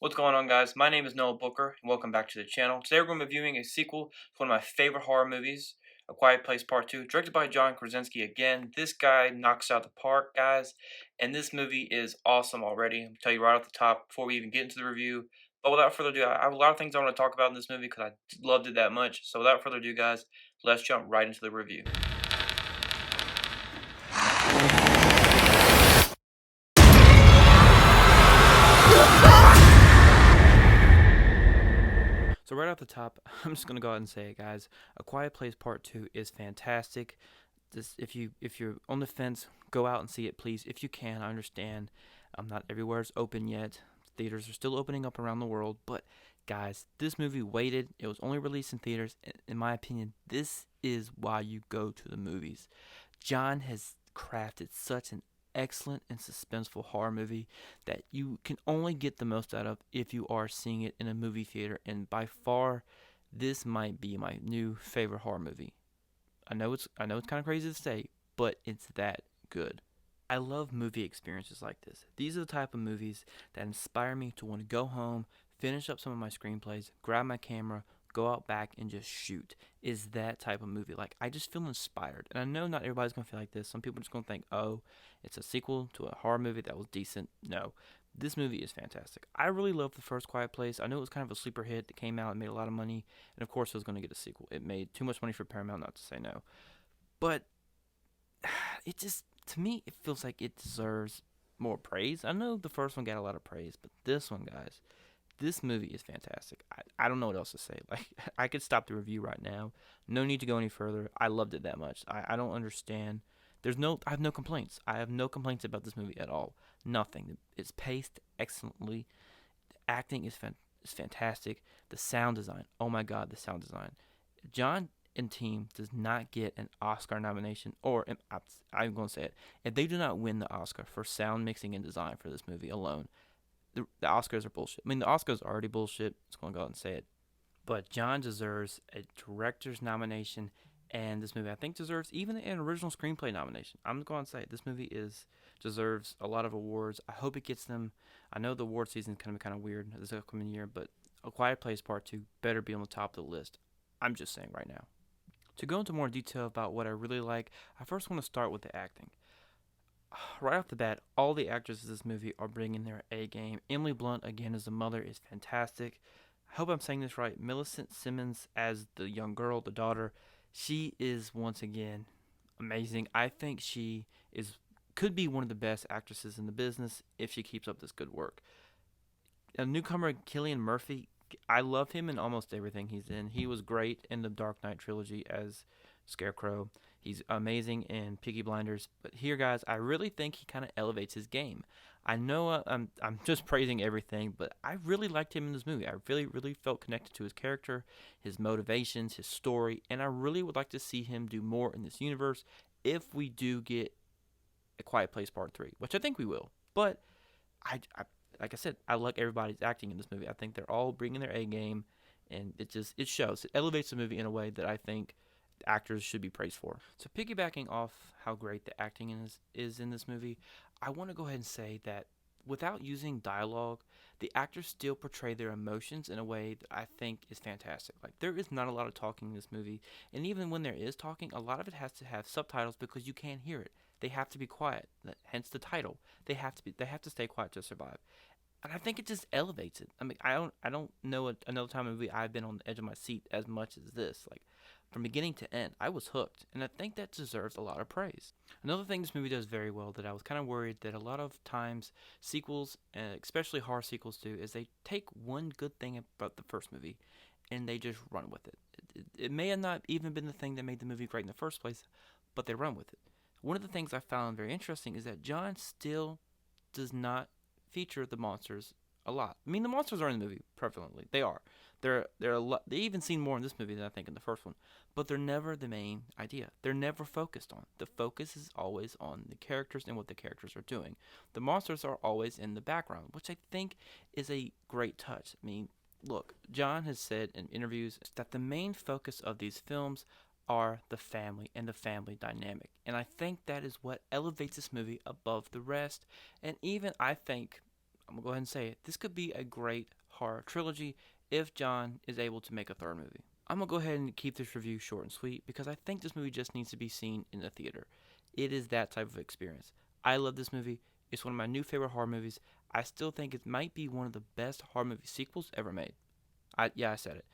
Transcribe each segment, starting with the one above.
What's going on, guys? My name is Noah Booker, and welcome back to the channel. Today we're going to be viewing a sequel to one of my favorite horror movies, A Quiet Place Part 2, directed by John Krasinski again. This guy knocks out the park, guys, and this movie is awesome already. I'm going to tell you right off the top before we even get into the review. But without further ado, I have a lot of things I want to talk about in this movie because I loved it that much. So without further ado, guys, let's jump right into the review. So right off the top, I'm just gonna go ahead and say it, guys. A Quiet Place Part 2 is fantastic. If you're on the fence, go out and see it, please. If you can, I understand. Not everywhere is open yet. Theaters are still opening up around the world, but guys, this movie waited. It was only released in theaters. In my opinion, this is why you go to the movies. John has crafted such an excellent and suspenseful horror movie that you can only get the most out of if you are seeing it in a movie theater, and by far this might be my new favorite horror movie. I know it's kind of crazy to say, but it's that good. I love movie experiences like this. These are the type of movies that inspire me to want to go home, finish up some of my screenplays, grab my camera, go out back and just shoot. Is that type of movie. Like, I just feel inspired. And I know not everybody's going to feel like this. Some people are just going to think, "Oh, it's a sequel to a horror movie that was decent." No. This movie is fantastic. I really love the first Quiet Place. I know it was kind of a sleeper hit that came out and made a lot of money, and of course it was going to get a sequel. It made too much money for Paramount not to say no. But it just, to me, it feels like it deserves more praise. I know the first one got a lot of praise, but this one, guys, this movie is fantastic. I don't know what else to say. Like, I could stop the review right now. No need to go any further. I loved it that much. I don't understand. I have no complaints. I have no complaints about this movie at all. Nothing. It's paced excellently. The acting is fantastic. The sound design. Oh my God, the sound design. John and team does not get an Oscar nomination, or I'm going to say it, if they do not win the Oscar for sound mixing and design for this movie alone, the Oscars are bullshit. I mean, the Oscars are already bullshit. Just going to go out and say it. But John deserves a director's nomination, and this movie, I think, deserves even an original screenplay nomination. I'm going to say it. This movie deserves a lot of awards. I hope it gets them. I know the award season is going to be kind of weird this upcoming year, but A Quiet Place Part 2 better be on the top of the list. I'm just saying right now. To go into more detail about what I really like, I first want to start with the acting. Right off the bat, all the actors in this movie are bringing their A game. Emily Blunt, again, as the mother, is fantastic. I hope I'm saying this right. Millicent Simmons as the young girl, the daughter, she is once again amazing. I think she could be one of the best actresses in the business if she keeps up this good work. A newcomer, Cillian Murphy, I love him in almost everything he's in. He was great in the Dark Knight trilogy as Scarecrow. He's amazing in Peaky Blinders. But here, guys, I really think he kind of elevates his game. I know I'm just praising everything, but I really liked him in this movie. I really felt connected to his character, his motivations, his story, and I really would like to see him do more in this universe if we do get A Quiet Place Part 3, which I think we will. But I like I said, I like everybody's acting in this movie. I think they're all bringing their A game, and it shows. It elevates the movie in a way that I think actors should be praised for. So piggybacking off how great the acting is in this movie, I want to go ahead and say that without using dialogue, the actors still portray their emotions in a way that I think is fantastic. Like, there is not a lot of talking in this movie, and even when there is talking, a lot of it has to have subtitles because you can't hear it. They have to be quiet. Hence the title. They have to stay quiet to survive. And I think it just elevates it. I mean, I don't know another time in a movie I've been on the edge of my seat as much as this. Like, from beginning to end, I was hooked, and I think that deserves a lot of praise. Another thing this movie does very well that I was kind of worried that a lot of times sequels, especially horror sequels, do is they take one good thing about the first movie and they just run with it. It may have not even been the thing that made the movie great in the first place, but they run with it. One of the things I found very interesting is that John still does not feature the monsters a lot. I mean, the monsters are in the movie prevalently. They are. They're a lot. They even seen more in this movie than I think in the first one. But they're never the main idea. They're never focused on. The focus is always on the characters and what the characters are doing. The monsters are always in the background, which I think is a great touch. I mean, look, John has said in interviews that the main focus of these films are the family and the family dynamic. And I think that is what elevates this movie above the rest. And even I think I'm going to go ahead and say it. This could be a great horror trilogy if John is able to make a third movie. I'm going to go ahead and keep this review short and sweet because I think this movie just needs to be seen in the theater. It is that type of experience. I love this movie. It's one of my new favorite horror movies. I still think it might be one of the best horror movie sequels ever made. I said it.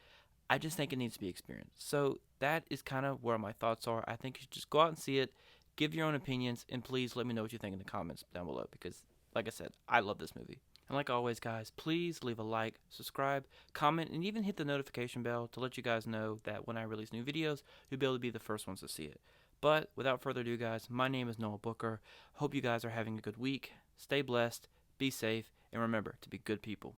I just think it needs to be experienced. So that is kind of where my thoughts are. I think you should just go out and see it, give your own opinions, and please let me know what you think in the comments down below because, like I said, I love this movie. And like always, guys, please leave a like, subscribe, comment, and even hit the notification bell to let you guys know that when I release new videos, you'll be able to be the first ones to see it. But without further ado, guys, my name is Noah Booker. Hope you guys are having a good week. Stay blessed, be safe, and remember to be good people.